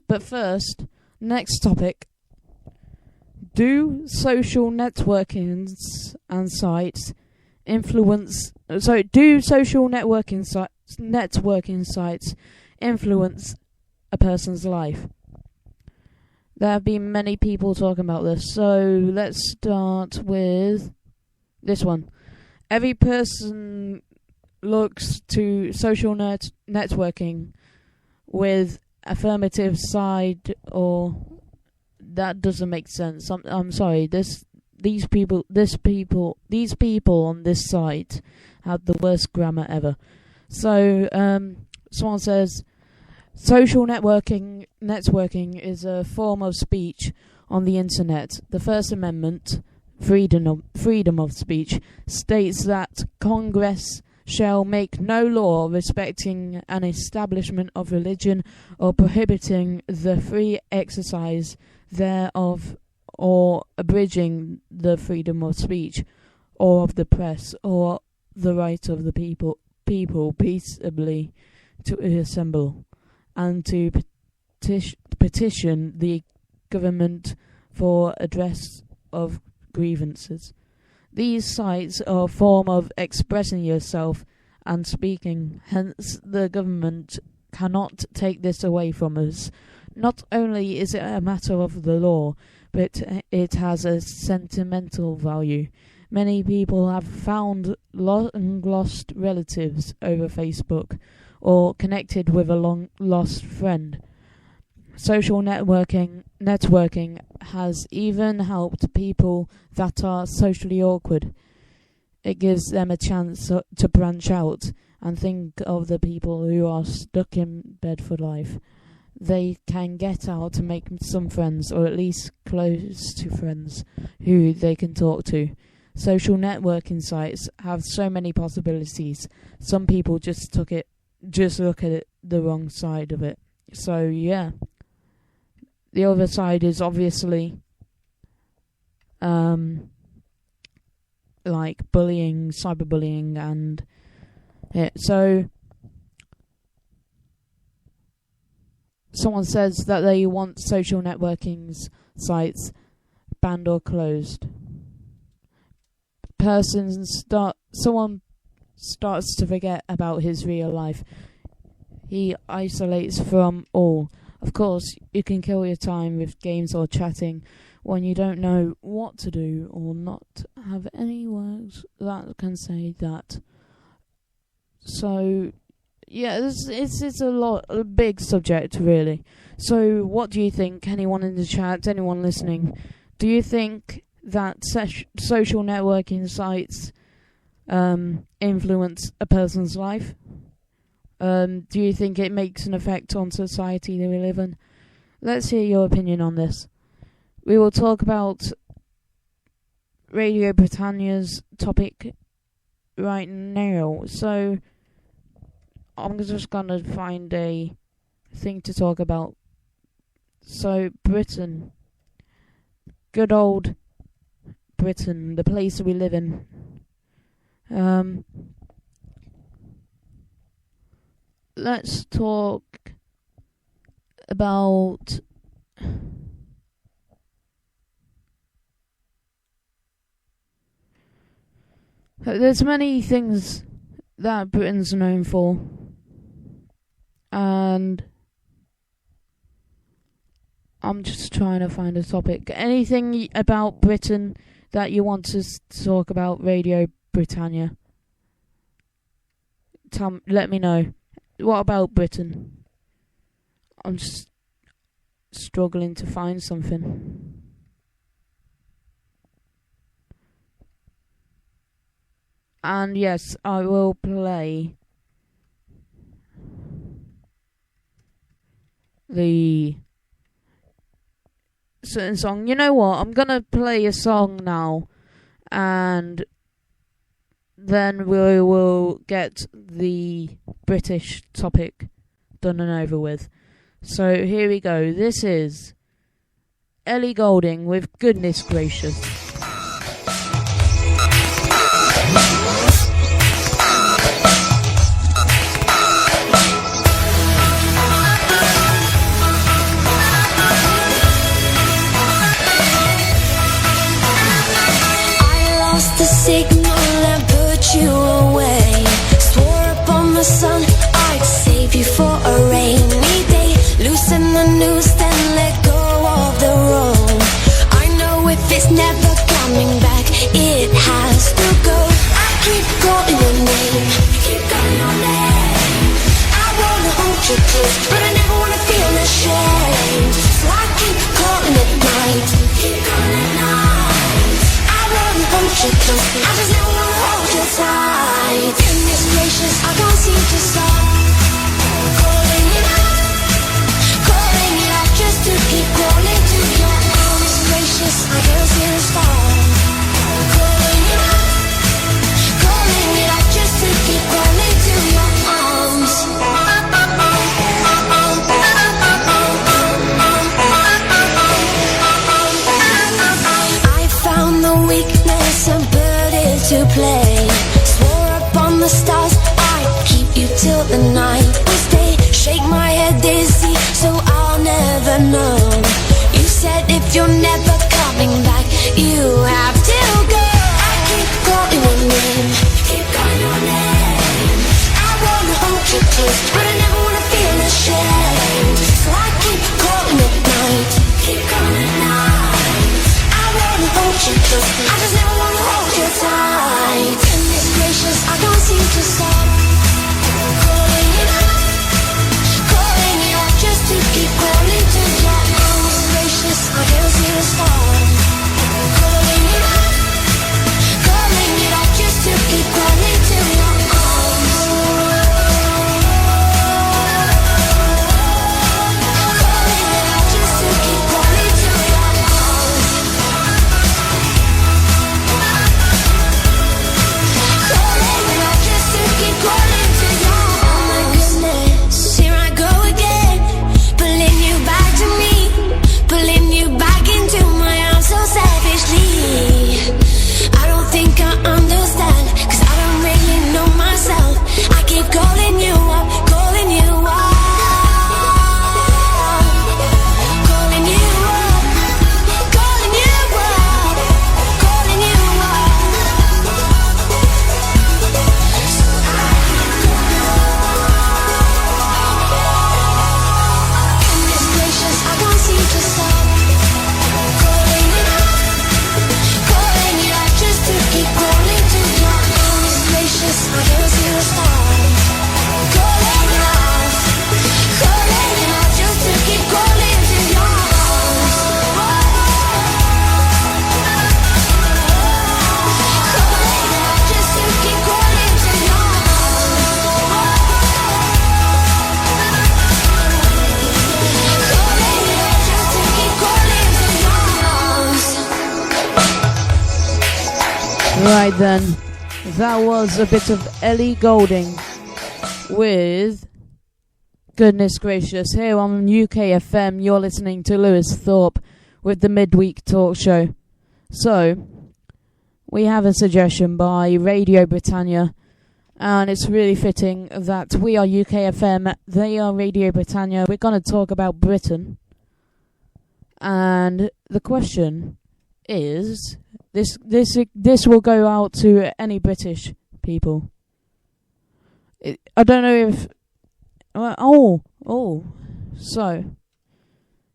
But first, next topic. Do social networking and sites influence... do social networking sites influence a person's life? There have been many people talking about this, so let's start with this one. Every person looks to social networking with affirmative side, or that doesn't make sense. I'm sorry. These people on this site have the worst grammar ever. So someone says social networking is a form of speech on the internet. The First Amendment, freedom of speech, states that Congress shall make no law respecting an establishment of religion or prohibiting the free exercise thereof, or abridging the freedom of speech or of the press, or the right of the people peaceably to assemble and to petition the government for redress of grievances. These sites are a form of expressing yourself and speaking, hence the government cannot take this away from us. Not only is it a matter of the law, but it has a sentimental value. Many people have found long-lost relatives over Facebook, or connected with a long-lost friend. Social networking has even helped people that are socially awkward. It gives them a chance to branch out and think of the people who are stuck in bed for life. They can get out to make some friends, or at least close to friends who they can talk to. Social networking sites have so many possibilities. Some people just look at it the wrong side of it. So yeah. The other side is obviously like bullying, cyberbullying, and so someone says that they want social networking sites banned or closed. Someone starts to forget about his real life. He isolates from all. Of course, you can kill your time with games or chatting when you don't know what to do or not have any words that can say that. So, yeah, it's a big subject, really. So, what do you think? Anyone in the chat, anyone listening? Do you think that social networking sites influence a person's life? Do you think it makes an effect on society that we live in? Let's hear your opinion on this. We will talk about Radio Britannia's topic right now. So, I'm just going to find a thing to talk about. So, Britain. Good old Britain, the place we live in. Let's talk about there's many things that Britain's known for, and I'm just trying to find a topic. Anything about Britain that you want to talk about, Radio Britannia? Let me know. What about Britain? I'm just struggling to find something. And yes, I will play the certain song. You know what? I'm gonna play a song now, and then we will get the British topic done and over with. So here we go. This is Ellie Goulding with Goodness Gracious. close, I just never wanna hold you tight. Goodness gracious, I can't seem to stop calling it out just to keep calling to your arms. Gracious, I can't seem to stop calling it out just to keep calling to your arms. I found the weakness and put it to play. Swore up on the stars I'd keep you till the night was day. Shake my head dizzy so I'll never know. You said if you're never coming back, you have to go. I keep calling your name, keep calling your name. I wanna hold you close, but I never wanna feel ashamed. So I keep calling at night, keep calling at night. I wanna hold you close, I just never wanna hold you tight. Goodness gracious, I can't seem to stop calling it out just to keep calling to your arms. Gracious, I can't seem to stop calling it out just to keep calling to your arms. Calling it out just to keep calling to your arms. Calling it out just to keep calling to your arms. Oh my goodness, here I go again, pulling you back to me, pulling you back into my arms so savagely. I don't think I understand, 'cause I don't really know myself. I keep calling you up, calling you up, calling you up, calling you up, calling you up. So I keep goodness gracious, I can't seem to stop calling it out just to keep calling to your arms. Gracious, I can't seem to stop calling it out just to keep calling to your arms. Calling it out just to keep calling to your arms. Calling it out just to keep calling to your arms. Right then, that was a bit of Ellie Goulding with Goodness Gracious. Here on UK FM, you're listening to Lewis Thorp with the Midweek Talk Show. So, we have a suggestion by Radio Britannia, and it's really fitting that we are UK FM, they are Radio Britannia. We're going to talk about Britain, and the question is, this will go out to any British people. I don't know if... So,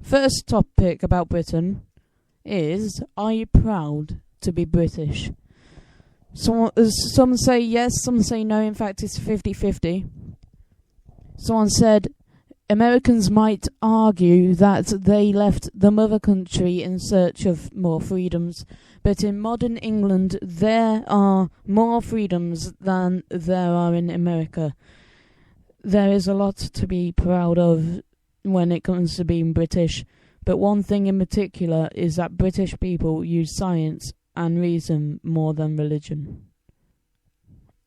first topic about Britain is, are you proud to be British? Some say yes, some say no. In fact, it's 50-50. Someone said, Americans might argue that they left the mother country in search of more freedoms, but in modern England there are more freedoms than there are in America. There is a lot to be proud of when it comes to being British, but one thing in particular is that British people use science and reason more than religion.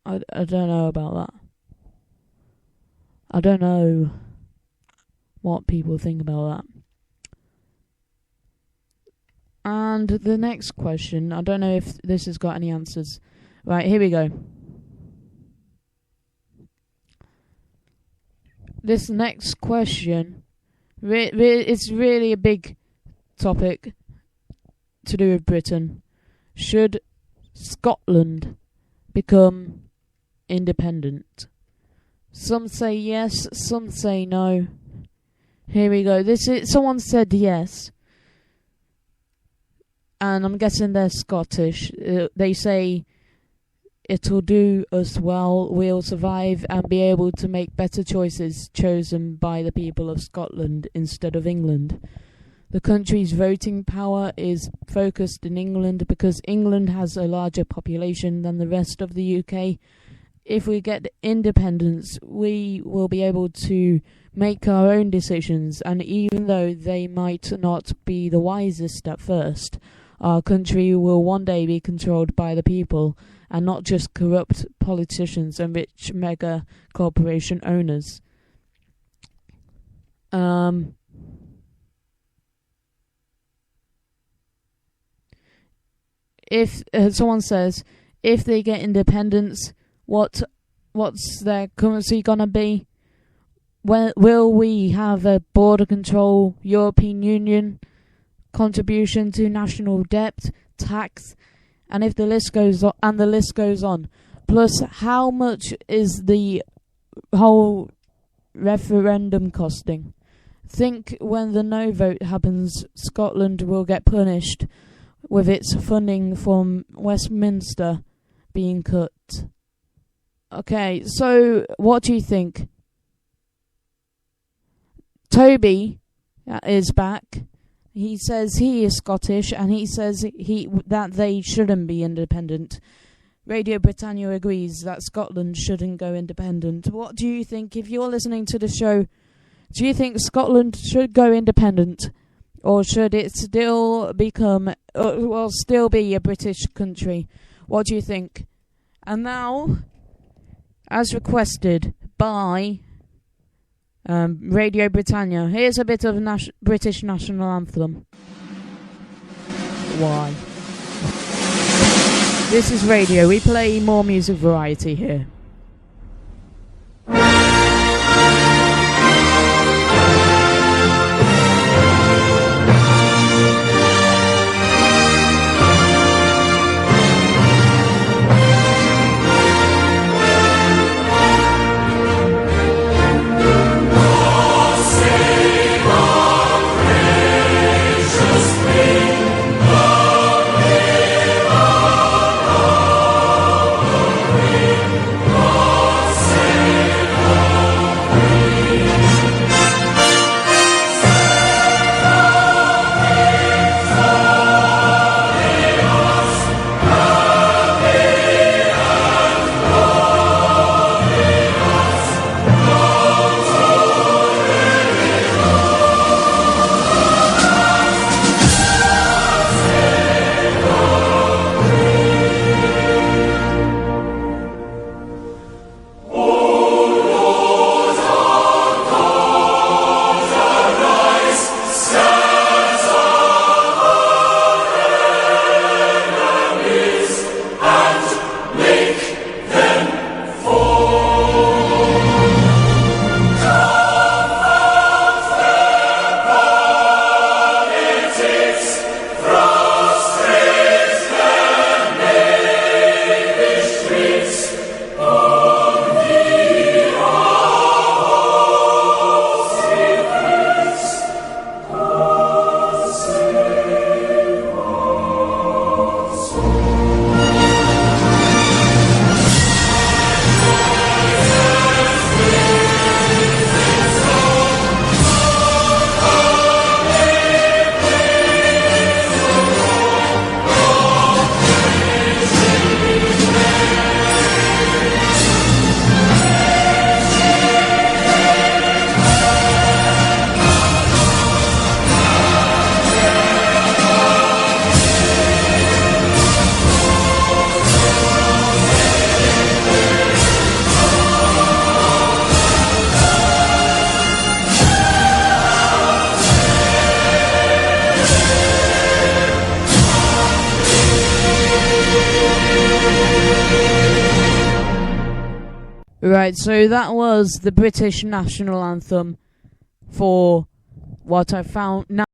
I don't know about that. I don't know what people think about that. And the next question, I don't know if this has got any answers. Right, here we go. This next question, it's really a big topic to do with Britain. Should Scotland become independent? Some say yes, some say no. Here we go. Someone said yes, and I'm guessing they're Scottish. They say it'll do us well. We'll survive and be able to make better choices chosen by the people of Scotland instead of England. the country's voting power is focused in England because England has a larger population than the rest of the UK. If we get independence, we will be able to make our own decisions, and even though they might not be the wisest at first, our country will one day be controlled by the people and not just corrupt politicians and rich mega corporation owners. If someone says, if they get independence, what's their currency gonna be? Will we have a border control, European Union, contribution to national debt, tax, and if the list goes on, and the list goes on. Plus, how much is the whole referendum costing? Think when the no vote happens, Scotland will get punished with its funding from Westminster being cut. Okay, so what do you think? Toby is back. He says he is Scottish, and he says that they shouldn't be independent. Radio Britannia agrees that Scotland shouldn't go independent. What do you think? If you're listening to the show, do you think Scotland should go independent? Or should it still still be a British country? What do you think? And now, as requested by Radio Britannia, here's a bit of British national anthem. Why? This is radio. We play more music variety here. Right, so that was the British national anthem for what I found now.